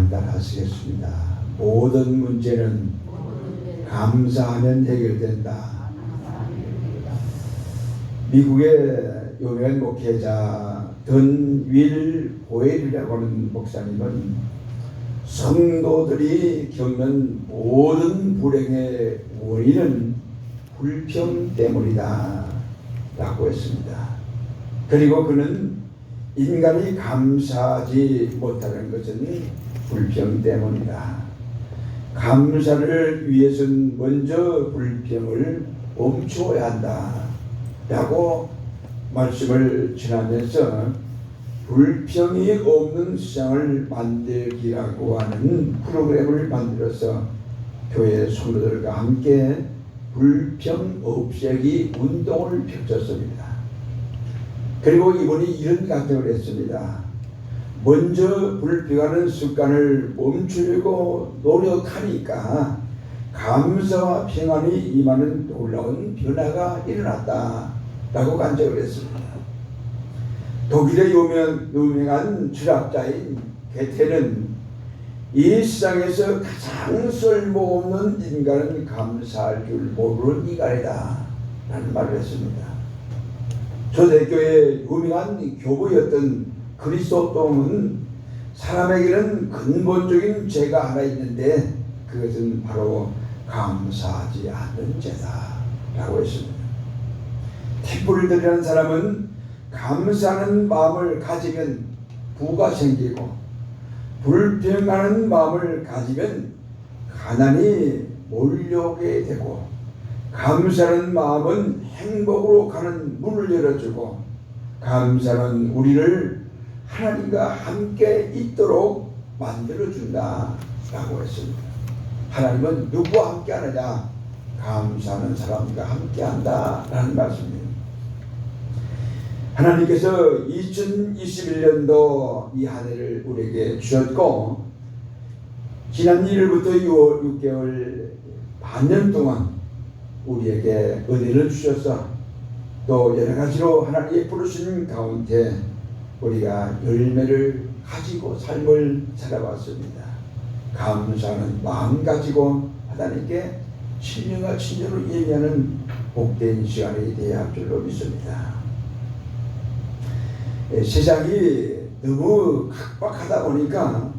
판단하시겠습니다. 모든 문제는 감사하면 해결된다. 미국의 유명한 목회자 던윌 보엘이라고 하는 목사님은 성도들이 겪는 모든 불행의 원인은 불평 때문이다 라고 했습니다. 그리고 그는 인간이 감사하지 못하는 것은 불평 때문이다. 감사를 위해서는 먼저 불평을 멈추어야 한다 라고 말씀을 전하면서 불평이 없는 세상을 만들기라고 하는 프로그램을 만들어서 교회 성도들과 함께 불평 없애기 운동을 펼쳤습니다. 그리고 이분이 이런 강조를 했습니다. 먼저 불평하는 습관을 멈추려고 노력하니까 감사와 평안이 임하는 놀라운 변화가 일어났다 라고 간증을 했습니다. 독일의 유명한 철학자인 게테는 이 세상에서 가장 쓸모없는 인간은 감사할 줄 모르는 인간이다 라는 말을 했습니다. 초대교회의 유명한 교부였던 그리스도tom은 사람에게는 근본적인 죄가 하나 있는데 그것은 바로 감사하지 않는 죄다 라고 했습니다. 템플을 드리는 사람은 감사하는 마음을 가지면 부가 생기고 불평하는 마음을 가지면 가난이 몰려오게 되고 감사하는 마음은 행복으로 가는 문을 열어주고 감사는 우리를 하나님과 함께 있도록 만들어준다 라고 했습니다. 하나님은 누구와 함께 하느냐? 감사하는 사람과 함께 한다 라는 말씀입니다. 하나님께서 2021년도 이 한 해를 우리에게 주셨고 지난 1일부터 6개월 반년 동안 우리에게 은혜를 주셔서 또 여러 가지로 하나님이 부르신 가운데 우리가 열매를 가지고 삶을 살아왔습니다. 감사하는 마음 가지고 하나님께 친밀과 친절로 예배하는 복된 시간이 되어야 할 줄로 믿습니다. 세상이 너무 각박하다 보니까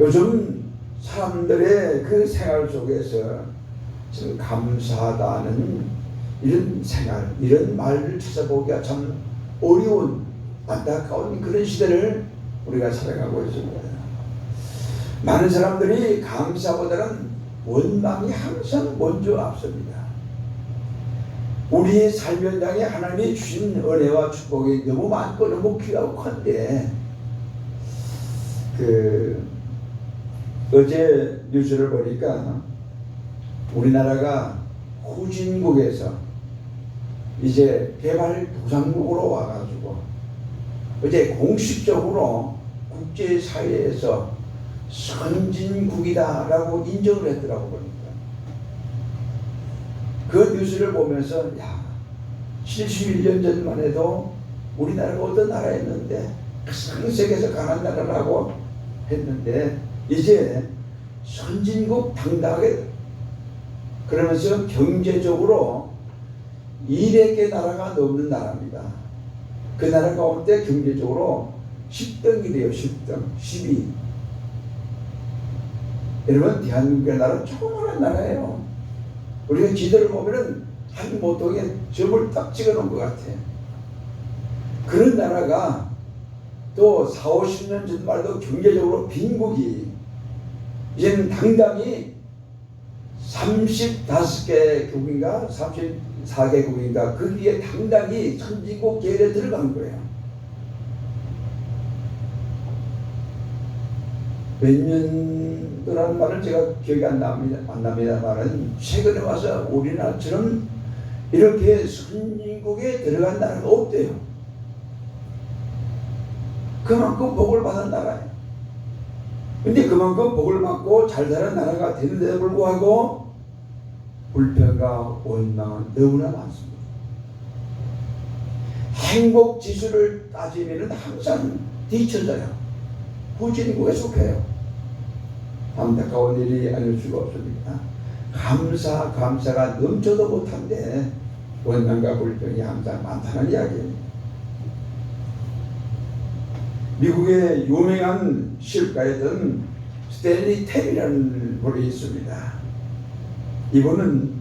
요즘 사람들의 그 생활 속에서 좀 감사하다는 이런 생활, 이런 말을 찾아보기가 참 어려운 안타까운 그런 시대를 우리가 살아가고 있습니다. 많은 사람들이 감사보다는 원망이 항상 먼저 앞섭니다. 우리의 삶 현장에 하나님이 주신 은혜와 축복이 너무 많고 너무 귀하고 큰데 어제 뉴스를 보니까 우리나라가 후진국에서 이제 개발도상국으로 와가지고 어제 공식적으로 국제사회에서 선진국이다라고 인정을 했더라고 보니까 그 뉴스를 보면서 71년 전만 해도 우리나라가 어떤 나라였는데 전 세계에서 강한 나라라고 했는데 이제 선진국 당당하게 그러면서 경제적으로 200개 나라가 넘는 나라입니다. 그 나라 가운데 경제적으로 10등이래요. 10등, 10위. 여러분 대한민국의 나라는 조그마한 나라예요. 우리가 지도를 보면은 한 모통에 점을 딱 찍어놓은 것 같아요. 그런 나라가 또 40-50년 전만 해도 경제적으로 빈국이 이제는 당당히 35개국인가 34개국인가 거기에 당당히 선진국 계열에 들어간 거예요. 몇 년도라는 말을 제가 기억이 안 납니다만은 최근에 와서 우리나라처럼 이렇게 선진국에 들어간 나라가 없대요. 그만큼 복을 받은 나라예요. 근데 그만큼 복을 받고 잘 사는 나라가 되는데도 불구하고 불평과 원망은 너무나 많습니다. 행복 지수를 따지면 항상 뒤쳐져요. 후진국에 속해요. 안타까운 일이 아닐 수가 없습니다. 감사가 넘쳐도 못한데 원망과 불평이 항상 많다는 이야기입니다. 미국의 유명한 시집가였던 스탠리 탭이라는 분이 있습니다. 이분은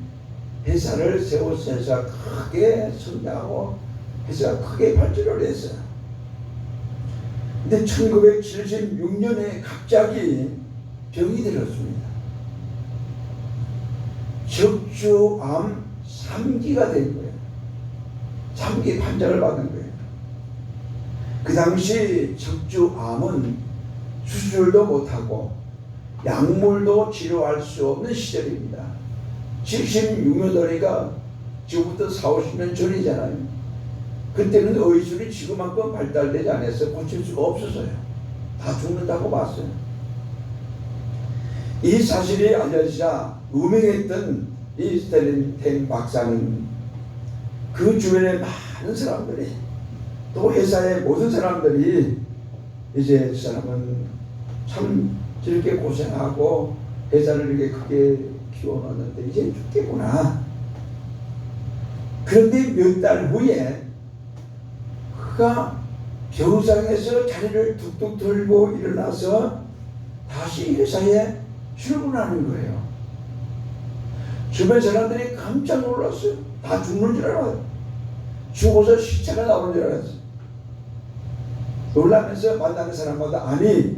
회사를 세워서 회사가 크게 성장하고 회사가 크게 발전을 했어요. 근데 1976년에 갑자기 병이 들었습니다. 적주암 3기가 된 거예요. 3기 판정을 받은 거예요. 그 당시 적주암은 수술도 못하고 약물도 치료할 수 없는 시절입니다. 76년도니까 지금부터 4, 50년 전이잖아요. 그때는 의술이 지금만큼 발달되지 않아서 고칠 수가 없었어요. 다 죽는다고 봤어요. 이 사실이 알려지자 유명했던 이 스탠리 탭 박사는 그 주변의 많은 사람들이 또 회사의 모든 사람들이 이제 그 사람은 참 저렇게 고생하고 회사를 이렇게 크게 키워놨는데 이제 죽겠구나. 그런데 몇 달 후에 그가 병상에서 자리를 툭툭 들고 일어나서 다시 회사에 출근하는 거예요. 주변 사람들이 깜짝 놀랐어요. 다 죽는 줄 알았어요. 죽어서 시체가 나오는 줄 알았어요. 놀라면서 만나는 사람마다 아니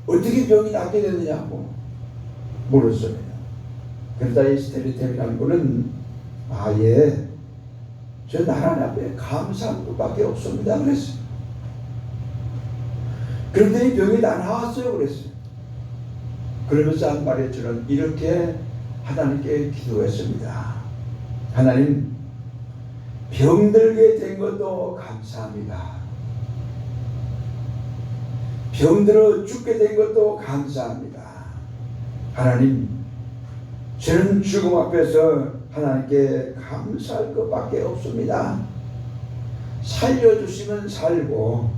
어떻게 병이 낫게 됐느냐고 물었습니다. 그러다 이 스탠리 탭이라는 분은 아예 저 나라님 앞에 감사한 것밖에 없습니다 그랬어요. 그런데 이 병이 다 나았어요 그랬어요. 그러면서 한 말에 저는 이렇게 하나님께 기도했습니다. 하나님 병들게 된 것도 감사합니다. 병들어 죽게 된 것도 감사합니다. 하나님 저는 죽음 앞에서 하나님께 감사할 것밖에 없습니다. 살려주시면 살고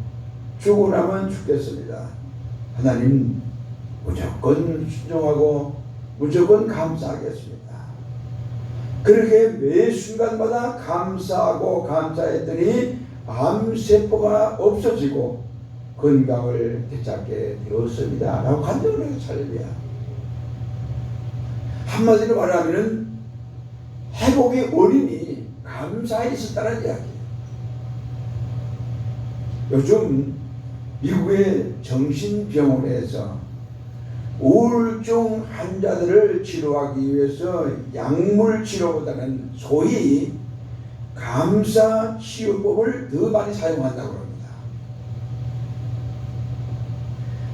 죽고 나면 죽겠습니다. 하나님 무조건 순종하고 무조건 감사하겠습니다. 그렇게 매 순간마다 감사하고 감사했더니 암세포가 없어지고 건강을 되찾게 되었습니다. 라고 간증을 해요. 할렐루야. 한마디로 말하면 회복의 원인이 감사에 있었다는 이야기예요. 요즘 미국의 정신병원에서 우울증 환자들을 치료하기 위해서 약물 치료보다는 소위 감사 치유법을 더 많이 사용한다고 합니다.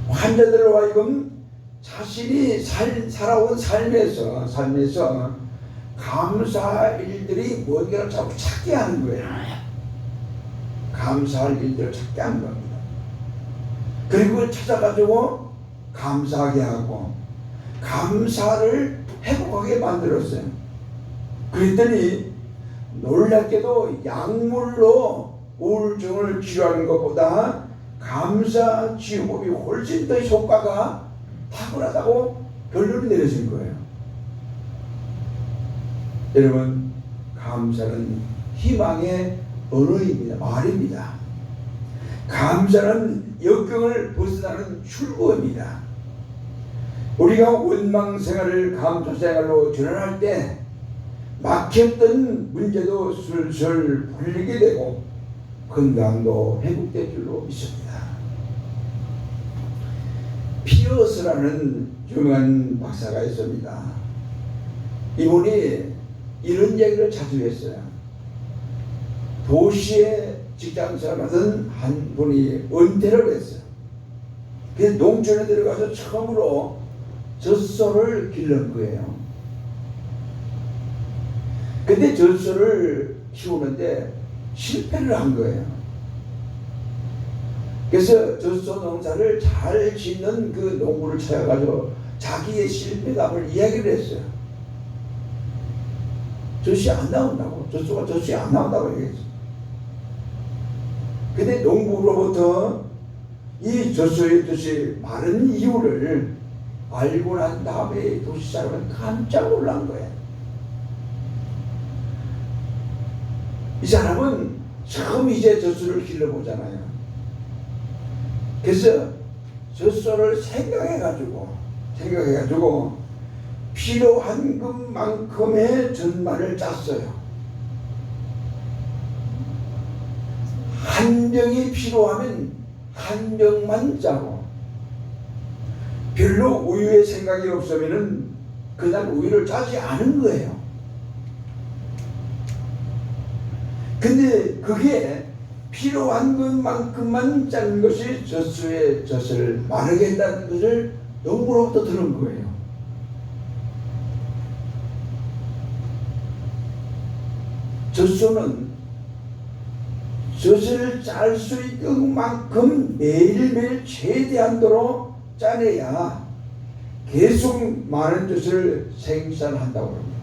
환자들로 하여금 자신이 살아온 삶에서 감사할 일들이 뭔가를 자꾸 찾게 하는 거예요. 감사할 일들을 찾게 하는 겁니다. 그리고 그걸 찾아가지고 감사하게 하고 감사를 회복하게 만들었어요. 그랬더니 놀랍게도 약물로 우울증을 치료하는 것보다 감사 치유법이 훨씬 더 효과가 탁월하다고 결론이 내려진 거예요. 여러분 감사는 희망의 언어입니다. 말입니다. 감사는 역경을 벗어나는 출구입니다. 우리가 원망 생활을 감사 생활로 전환할 때 막혔던 문제도 슬슬 풀리게 되고 건강도 회복될 줄로 믿습니다. 피어스라는 유명한 박사가 있습니다. 이분이 이런 얘기를 자주 했어요. 도시에 직장생활 하던 한 분이 은퇴를 했어요. 그래서 농촌에 들어가서 처음으로 젖소를 기른 거예요. 근데 젖소를 키우는데 실패를 한 거예요. 그래서 젖소 농사를 잘 짓는 그 농부를 찾아가지고 자기의 실패담을 이야기를 했어요. 젖이 안 나온다고, 젖이 안 나온다고 얘기했어요. 근데 농부로부터 이 젖소의 뜻이 마른 이유를 알고 난 다음에 도시 사람은 깜짝 놀란 거예요. 이 사람은 처음 이제 젖소를 길러보잖아요. 그래서 젖소를 생각해가지고 필요한 것만큼의 전말을 짰어요. 한 병이 필요하면 한 병만 짜고, 별로 우유의 생각이 없으면은 그날 우유를 짜지 않은 거예요. 근데 그게 필요한 것만큼만 짜는 것이 젖소의 젖을 마르게 했다는 것을 영부로부터 들은 거예요. 젖소는 젖을 짤 수 있는 만큼 매일매일 최대한도로 짜내야 계속 많은 젖을 생산한다고 합니다.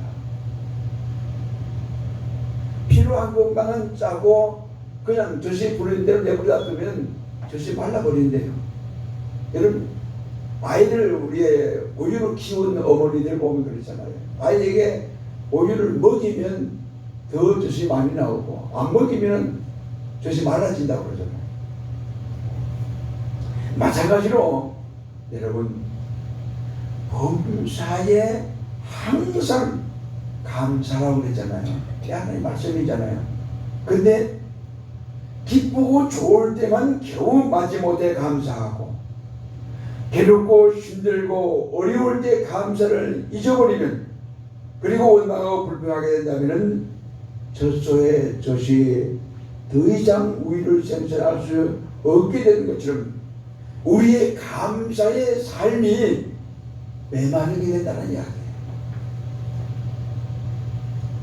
필요한 것만은 짜고 그냥 젖이 부르는 대로 내버려 두면 젖이 말라버린대요. 여러분, 아이들 우리의 우유를 키운 어머니들 보면 그러잖아요. 아이에게 우유를 먹이면 더 젖이 많이 나오고 안 먹이면 젖이 말라진다고 그러잖아요. 마찬가지로 여러분, 범사에 항상 감사라고 그랬잖아요. 하나님 말씀이잖아요. 근데 기쁘고 좋을 때만 겨우 마지못해 감사하고, 괴롭고 힘들고 어려울 때 감사를 잊어버리면, 그리고 원망하고 불평하게 된다면 젖소의 젖이 더 이상 우유를 생산할 수 없게 되는 것처럼 우리의 감사의 삶이 메마르게 된다는 이야기예요.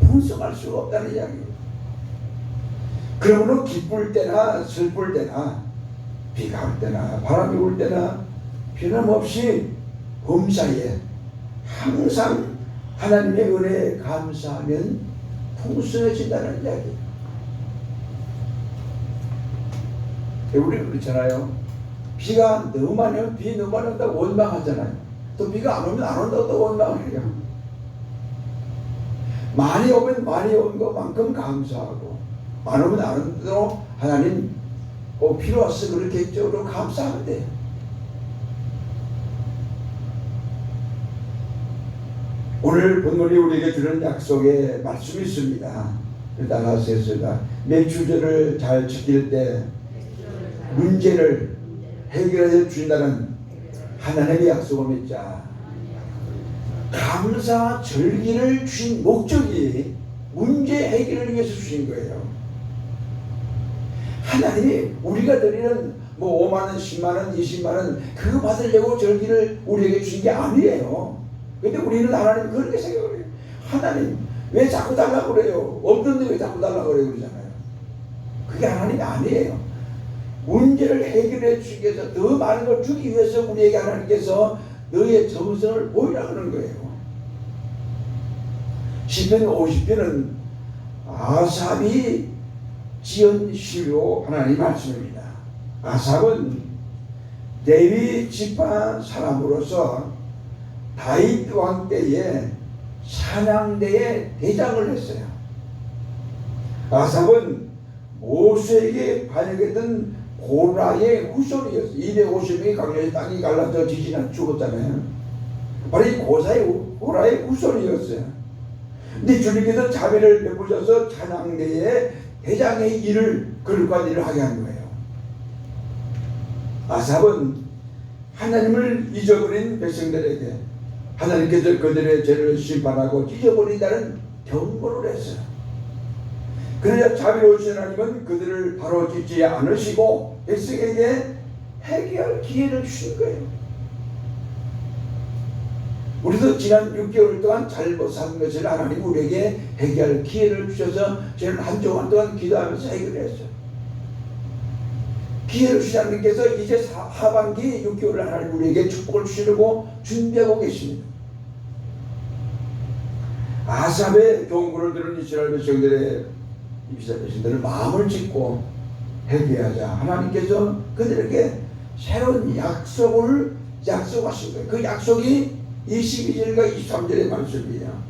풍성할 수가 없다는 이야기예요. 그러므로 기쁠 때나 슬플 때나 비가 올 때나 바람이 올 때나 변함없이 범사에 항상 하나님의 은혜에 감사하면 풍성해진다는 이야기예요. 우리는 그렇잖아요. 비가 너무 많이 오면 비 너무 많이 온다고 원망하잖아요. 또 비가 안 오면 안 온다고 또 원망을 해요. 많이 오면 많이 온 것만큼 감사하고, 안 오면 안 온다고 하나님 필요 없어 그렇겠죠. 그럼 감사하면 돼요. 오늘 본문이 우리에게 주는 약속의 말씀이 있습니다. 따라서 했습니다. 매주절을 잘 지킬 때 문제를 해결해 주신다는 하나님의 약속을 믿자. 감사 절기를 주신 목적이 문제 해결을 위해서 주신 거예요. 하나님이 우리가 드리는 5만원, 10만원, 20만원 그거 받으려고 절기를 우리에게 주신 게 아니에요. 근데 우리는 하나님 그렇게 생각을 해요. 하나님 왜 자꾸 달라고 그래요? 없는데 왜 자꾸 달라고 그래요? 그러잖아요. 그게 하나님이 아니에요. 문제를 해결해 주기 위해서, 더 많은 걸 주기 위해서 우리에게 하나님께서 너의 정성을 보이라 하는 거예요. 시편 50편은 아삽이 지은 시로 하나님 말씀입니다. 아삽은 레위 지파 사람으로서 다윗 왕 때에 찬양대에 대장을 했어요. 아삽은 모세에게 반역했던 고라의 후손이었어요. 250명이 강력히 땅이 갈라져 지진한 죽었잖아요. 바로 이 고라의 후손이었어요. 근데 주님께서 자비를 베푸셔서 찬양대에 대장의 일을, 거룩한 일을 하게 한 거예요. 아삽은 하나님을 잊어버린 백성들에게 하나님께서 그들의 죄를 심판하고 찢어버린다는 경고를 했어요. 그러자 자비로우신 하나님은 그들을 바로 찢지 않으시고 백성에게 해결 기회를 주신 거예요. 우리도 지난 6개월 동안 잘못 산 것을 하나님 우리에게 해결 기회를 주셔서 저는 한 주간 동안 기도하면서 해결했어요. 기회를 주신 하나님께서 이제 하반기 6개월을 하나님 우리에게 축복을 주시려고 준비하고 계십니다. 아삽의 경고를 들은 이스라엘 백성들은 마음을 짓고 회개하자. 하나님께서 그들에게 새로운 약속을 약속하신 거예요. 그 약속이 22절과 23절의 말씀이에요.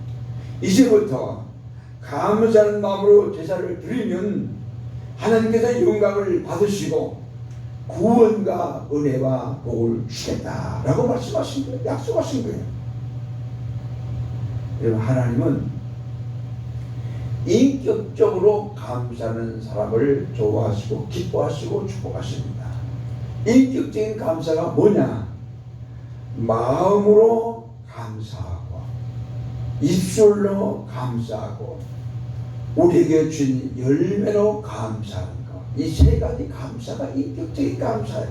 이제부터 감사하는 마음으로 제사를 드리면 하나님께서 영광을 받으시고 구원과 은혜와 복을 주겠다라고 말씀하신 거예요. 약속하신 거예요. 여러분, 하나님은 인격적으로 감사하는 사람을 좋아하시고 기뻐하시고 축복하십니다. 인격적인 감사가 뭐냐? 마음으로 감사하고 입술로 감사하고 우리에게 주신 열매로 감사하는 것. 이 세 가지 감사가 인격적인 감사예요.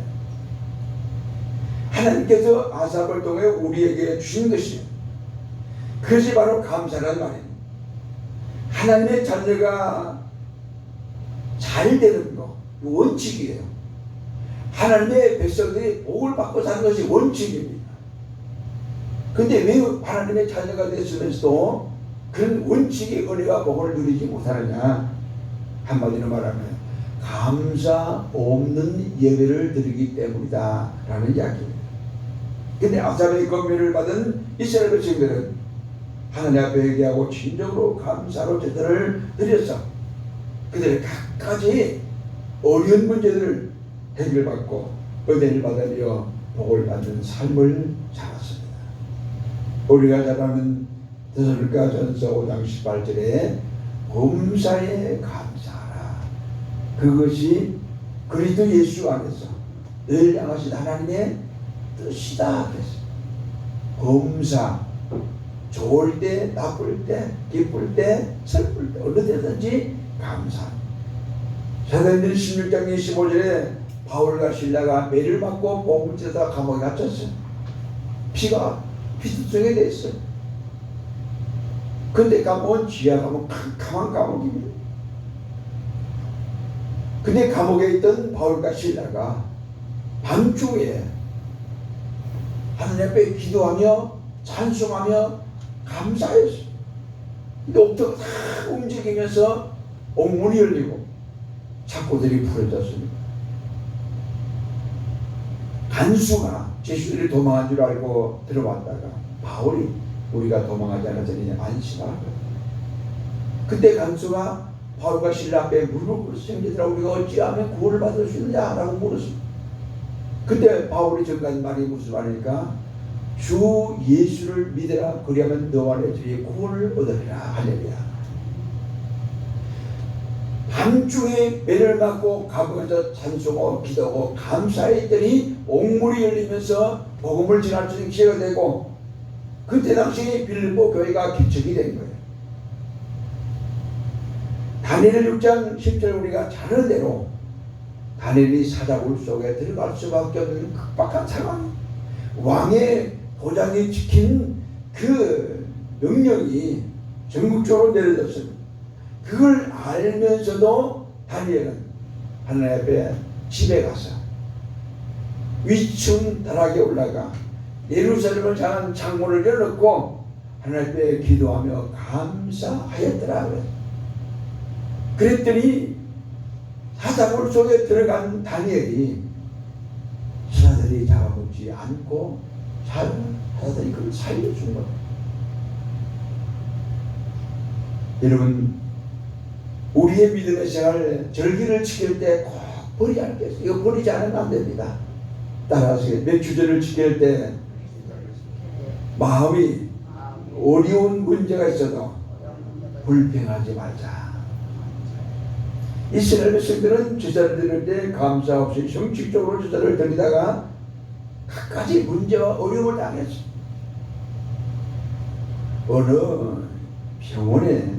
하나님께서 아삽을 통해 우리에게 주신 것이에요. 그것이 바로 감사란 말이에요. 하나님의 자녀가 잘 되는 것, 원칙이에요. 하나님의 백성들이 복을 받고 사는 것이 원칙입니다. 근데 왜 하나님의 자녀가 됐으면서도 그런 원칙의 은혜와 복을 누리지 못하느냐? 한마디로 말하면 감사 없는 예배를 드리기 때문이다 라는 이야기입니다. 근데 아삽의 권면을 받은 이스라엘 백성들은 하나님 앞에 회개하고 진정으로 감사로 제사를 드려서 그들의 각가지 어려운 문제들을 해결받고 은혜를 받으며 복을 받는 삶을 살았습니다. 우리가 잘 아는 데살로니가전서 5장 18절에 범사에 감사하라. 그것이 그리스도 예수 안에서 늘 향하신 하나님의 뜻이다 그랬어요. 범사, 좋을 때, 나쁠 때, 기쁠 때, 슬플 때, 어느 때든지 감사합니다. 사도행전 16장 25절에 바울과 실라가 매를 맞고 복음을 전하다가 감옥에 갇혔어요. 피가 피투성이 됐어요. 근데 감옥은 지하 감옥, 캄캄한 감옥입니다. 근데 감옥에 있던 바울과 실라가 밤중에 하나님 앞에 기도하며 찬송하며 감사했어요. 옥토가 다 움직이면서 옥문이 열리고 창고들이 풀어졌습니다. 간수가 제수들이 도망한 줄 알고 들어왔다가 바울이 우리가 도망하지 않았으니 안심하라. 그때 간수가 바울과 실라 앞에 무릎을 꿇어서 형제들아 우리가 어찌하면 구원을 받을 수 있느냐라고 물었습니다. 그때 바울이 전까지 말이 무슨 말이니까 주 예수를 믿으라 그리하면 너 안에 주의 구원을 얻으리라. 할렐루야. 밤중에 매를 맞고 감옥에서 찬송하고 기도하고 감사했더니 옥문이 열리면서 복음을 전할 수 있는 기회가 되고 그때 당시 빌립보 교회가 개척이 된 거예요. 다니엘 6장 10절 우리가 잘 아는 대로 다니엘이 사자굴 속에 들어갈 수밖에 없는 급박한 상황, 왕의 도장이 지킨 그 명령이 전국적으로 내려졌습니다. 그걸 알면서도 다니엘은 하나님 앞에 집에 가서 위층 다락에 올라가 예루살렘을 향한 창문을 열었고 하나님 앞에 기도하며 감사하였더라. 그랬더니 사자굴 속에 들어간 다니엘이 사자들이 잡아먹지 않고 사자들이 그걸 살려준 거예요. 여러분, 우리의 믿음의 생활 절기를 지킬 때 꼭 버리지 않겠어요. 이거 버리지 않으면 안 됩니다. 따라서 맥주절을 지킬 때 마음이 어려운 문제가 있어도 불평하지 말자. 이스라엘 백성들은 제사를 드릴 때 감사 없이 형식적으로 제사를 드리다가 갖가지 문제와 어려움을 당했어. 어느 병원에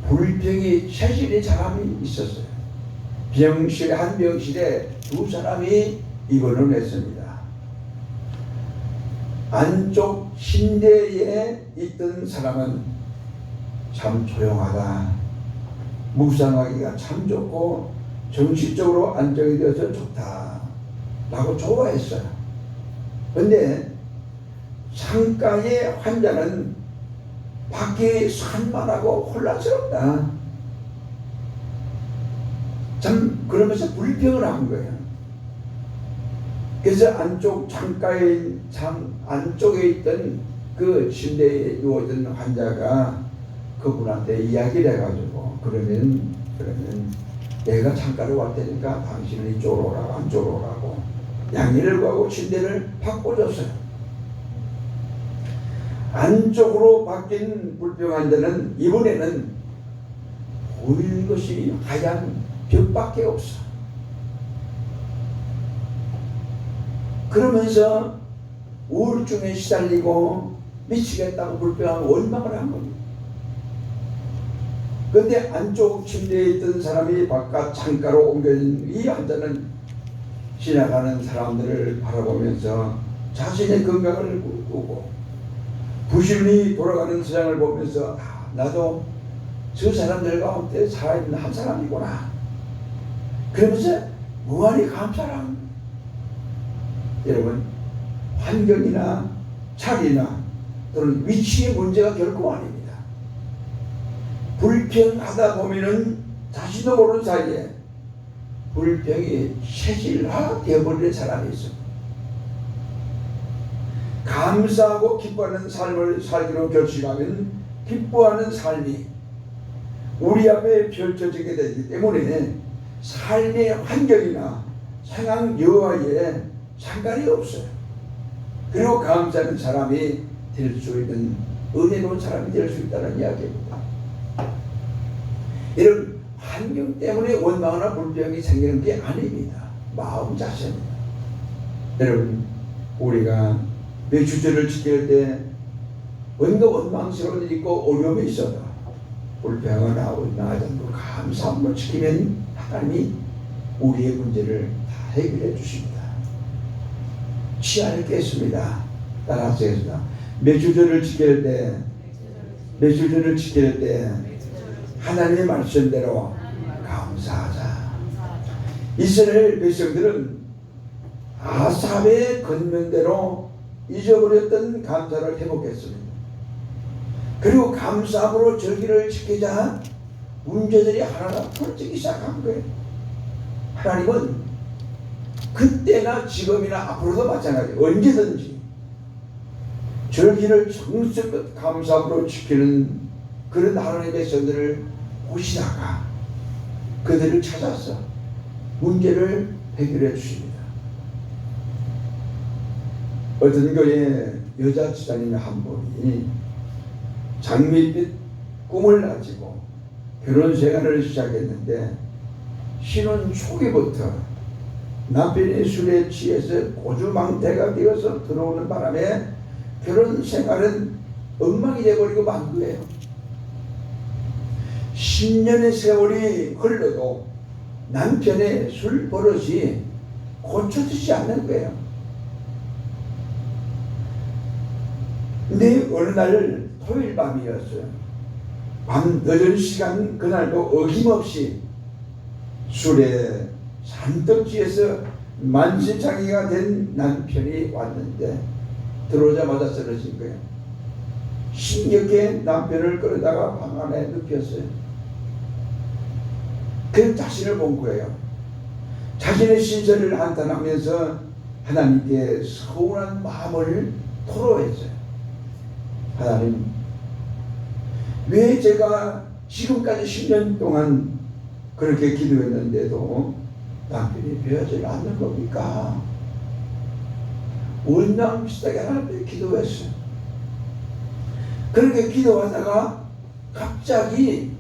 불평이 체질인 사람이 있었어요. 한 병실에 두 사람이 입원을 했습니다. 안쪽 침대에 있던 사람은 참 조용하다, 묵상하기가 참 좋고 정신적으로 안정이 되어서 좋다 라고 좋아했어요. 근데 상가의 환자는 밖에 산만하고 혼란스럽다, 참 그러면서 불평을 한 거예요. 그래서 안쪽에 있던 그 침대에 누워있던 환자가 그분한테 이야기를 해가지고 그러면 내가 창가로 갈 테니까 당신은 이쪽으로 오라고 안쪽으로 오라고 양해를 구하고 침대를 바꿔줬어요. 안쪽으로 바뀐 불병 환자는 이번에는 보일 것이 하얀 벽밖에 없어. 그러면서 우울증에 시달리고 미치겠다고 불평하고 원망을 한 겁니다. 그런데 안쪽 침대에 있던 사람이 바깥 창가로 옮겨진 이 환자는 지나가는 사람들을 바라보면서 자신의 건강을 꾸고 부실히 돌아가는 세상을 보면서 나도 저 사람들 가운데 살아있는 한 사람이구나. 그러면서 무한히 감사를 합니다. 여러분, 환경이나 자리나 또는 위치의 문제가 결코 아닙니다. 불평하다 보면은 자신도 모르는 사이에 불평이 체질화 되어버리는 사람이 있습니다. 감사하고 기뻐하는 삶을 살기로 결심하면 기뻐하는 삶이 우리 앞에 펼쳐지게 되기 때문에 삶의 환경이나 상황 여하에 상관이 없어요. 그리고 감사하는 사람이 될 수 있는 은혜로운 사람이 될 수 있다는 이야기입니다. 이런 환경 때문에 원망이나 불평이 생기는 게 아닙니다. 마음 자세입니다. 여러분, 우리가 매주절을 지킬 때 뭔가 원망스러운 일이 있고 어려움이 있어도 불평하거나 원망하지 않고 감사함으로 지키면 하나님이 우리의 문제를 다 해결해 주십니다. 취하겠습니다. 따라하겠습니다. 매주절을 지킬 때 하나님의 말씀대로 감사하자. 이스라엘 백성들은 아삽의 권면대로 잊어버렸던 감사를 회복했습니다. 그리고 감사함으로 절기를 지키자 문제들이 하나하나 풀어지기 시작한 거예요. 하나님은 그때나 지금이나 앞으로도 마찬가지예요. 언제든지 절기를 정성껏 감사함으로 지키는 그런 하나님의 백성들을 보시다가 그들을 찾아서 문제를 해결해 주십니다. 어떤 교회 여자 지사님 한 분이 장밋빛 꿈을 가지고 결혼 생활을 시작했는데 신혼 초기부터 남편이 술에 취해서 고주망태가 되어서 들어오는 바람에 결혼 생활은 엉망이 되어버리고 만 거예요. 10년의 세월이 흘러도 남편의 술 버릇이 고쳐지지 않는 거예요. 근데 어느 날 토요일 밤이었어요. 밤 늦은 시간 그날도 어김없이 술에 잔뜩 취해서 만신창이가 된 남편이 왔는데 들어오자마자 쓰러진 거예요. 힘겹게 남편을 끌어다가 방 안에 눕혔어요. 그 자신을 본 거예요. 자신의 신세를 한탄하면서 하나님께 서운한 마음을 토로했어요. 하나님, 왜 제가 지금까지 10년 동안 그렇게 기도했는데도 남편이 되어지지 않는 겁니까? 원망 비슷하게 하나님께 기도했어요. 그렇게 기도하다가 갑자기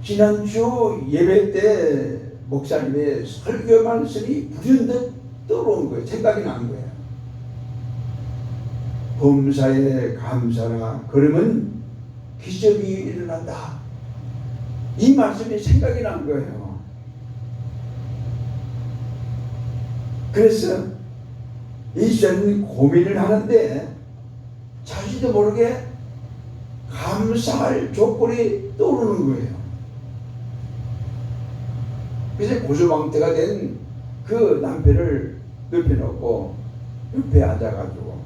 지난주 예배 때 목사님의 설교 말씀이 불현듯 떠오른 거예요. 생각이 난 거예요. 범사에 감사라 그러면 기적이 일어난다. 이 말씀이 생각이 난 거예요. 그래서 이전 고민을 하는데 자신도 모르게 감사할 조건이 떠오르는 거예요. 그래서 고주망태가 된 그 남편을 눕혀놓고 옆에 앉아가지고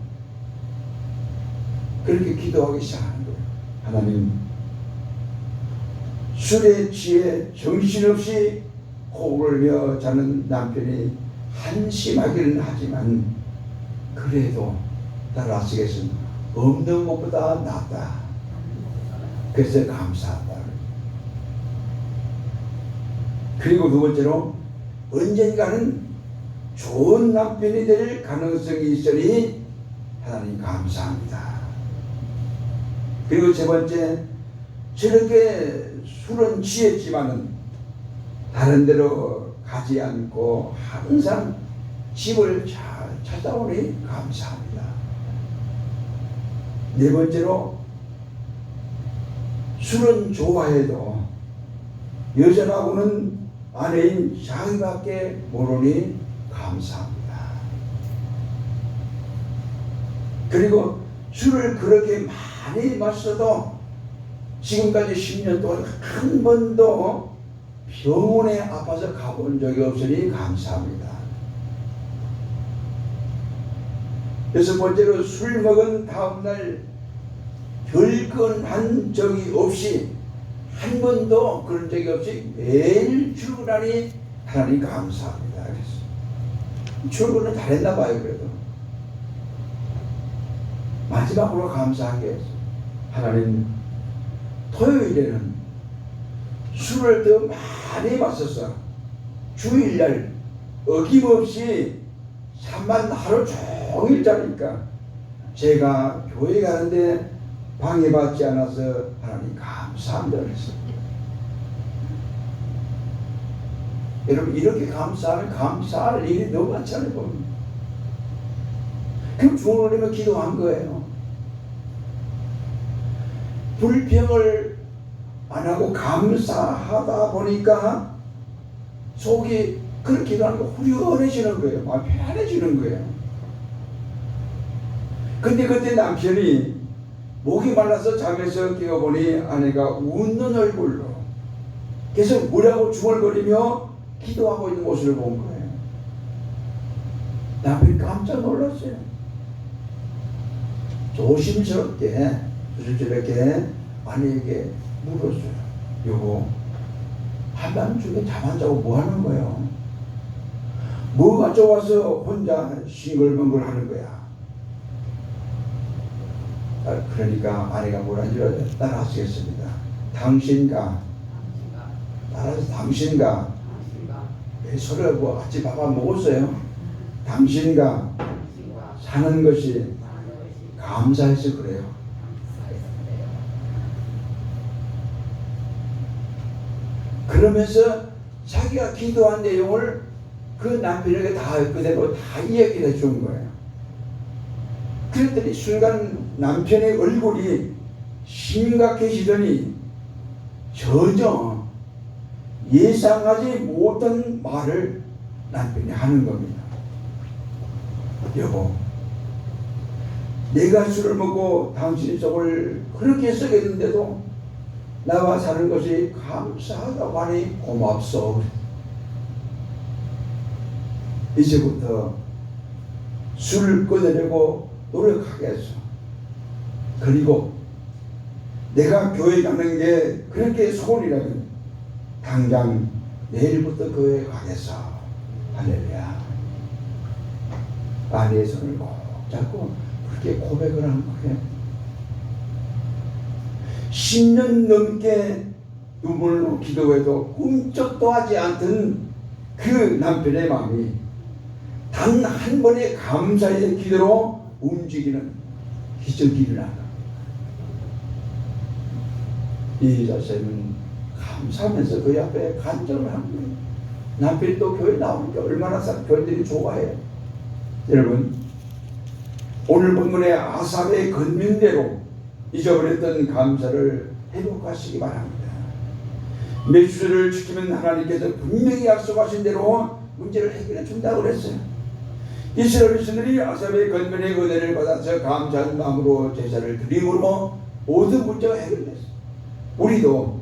그렇게 기도하기 시작한 거예요. 하나님, 술에 취해 정신없이 호흡을 며 자는 남편이 한심하기는 하지만 그래도 따라하시겠습니다. 없는 것보다 낫다. 그래서 감사한다. 그리고 두 번째로 언젠가는 좋은 남편이 될 가능성이 있으니 하나님 감사합니다. 그리고 세 번째, 저렇게 술은 취했지만은 다른 데로 가지 않고 항상 집을 잘 찾아오니 감사합니다. 네 번째로, 술은 좋아해도 여전하고는 아내인 자기밖에 모르니 감사합니다. 그리고 술을 그렇게 많이 마셔도 지금까지 10년 동안 한 번도 병원에 아파서 가본 적이 없으니 감사합니다. 여섯 번째로, 술 먹은 다음날 별건 한 적이 없이, 한 번도 그런 적이 없이 매일 출근하니 하나님 감사합니다. 그래서 출근은 잘했나 봐요. 그래도 마지막으로 감사한 게, 하나님 토요일에는 술을 더 많이 마셔서 주일날 어김없이 잠만 하루 종일 자니까 제가 교회 가는데 방해받지 않아서 하나님 감사합니다. 그랬습니다. 여러분, 이렇게 감사하면 감사할 일이 너무 많잖아요. 보면. 그럼 주님은 기도한 거예요. 불평을 안 하고 감사하다 보니까 속이 그렇게 기도하는 거 후련해지는 거예요. 마음이 편안해지는 거예요. 근데 그때 남편이 목이 말라서 잠에서 깨어보니 아내가 웃는 얼굴로 계속 뭐라고 중얼거리며 기도하고 있는 모습을 본 거예요. 남편이 깜짝 놀랐어요. 조심스럽게 저렇게 아내에게 물었어요. 여보, 한밤중에 잠 안 자고 뭐 하는 거예요? 뭐가 좋아서 혼자 싱글벙글 하는 거야? 그러니까 아내가 뭐라는 줄 알아요? 따라하시겠습니다. 당신과 따라서 당신과 서로 뭐 같이 밥 안 먹었어요? 당신과 사는 것이 감사해서 그래요. 그러면서 자기가 기도한 내용을 그 남편에게 다 그대로 다 이야기를 해준 거예요. 그랬더니 순간 남편의 얼굴이 심각해지더니 전혀 예상하지 못한 말을 남편이 하는 겁니다. 여보, 내가 술을 먹고 당신의 속을 그렇게 썩였는데도 나와 사는 것이 감사하다고 하니 고맙소. 이제부터 술을 끊으려고 노력하겠소. 그리고 내가 교회 가는 게 그렇게 소원이라면 당장 내일부터 교회 가겠소. 할렐루야. 아내의 손을 꼭 잡고 그렇게 고백을 한 거예요. 10년 넘게 눈물로 기도해도 꿈쩍도 하지 않던 그 남편의 마음이 단 한 번의 감사의 기도로 움직이는 기적이 일어난다. 이 자세는 감사하면서 그 앞에 간절을 한 거예요. 남편이 또 교회 나오는 게 얼마나 교인들이 좋아해요. 여러분, 오늘 본문의 아삽의 건면대로 잊어버렸던 감사를 회복하시기 바랍니다. 매주를 지키면 하나님께서 분명히 약속하신 대로 문제를 해결해 준다고 그랬어요. 이스라엘 백성들이 아삽의 건면의 은혜를 받아서 감사한 마음으로 제사를 드림으로 모든 문제가 해결됐어요. 우리도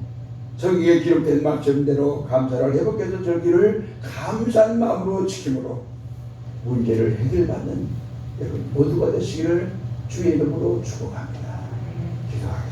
저기에 기록된 말씀대로 감사를 회복해서 저기를 감사한 마음으로 지킴으로 문제를 해결받는 여러분 모두가 되시기를 주의 이름으로 축복합니다. 기도하겠습니다.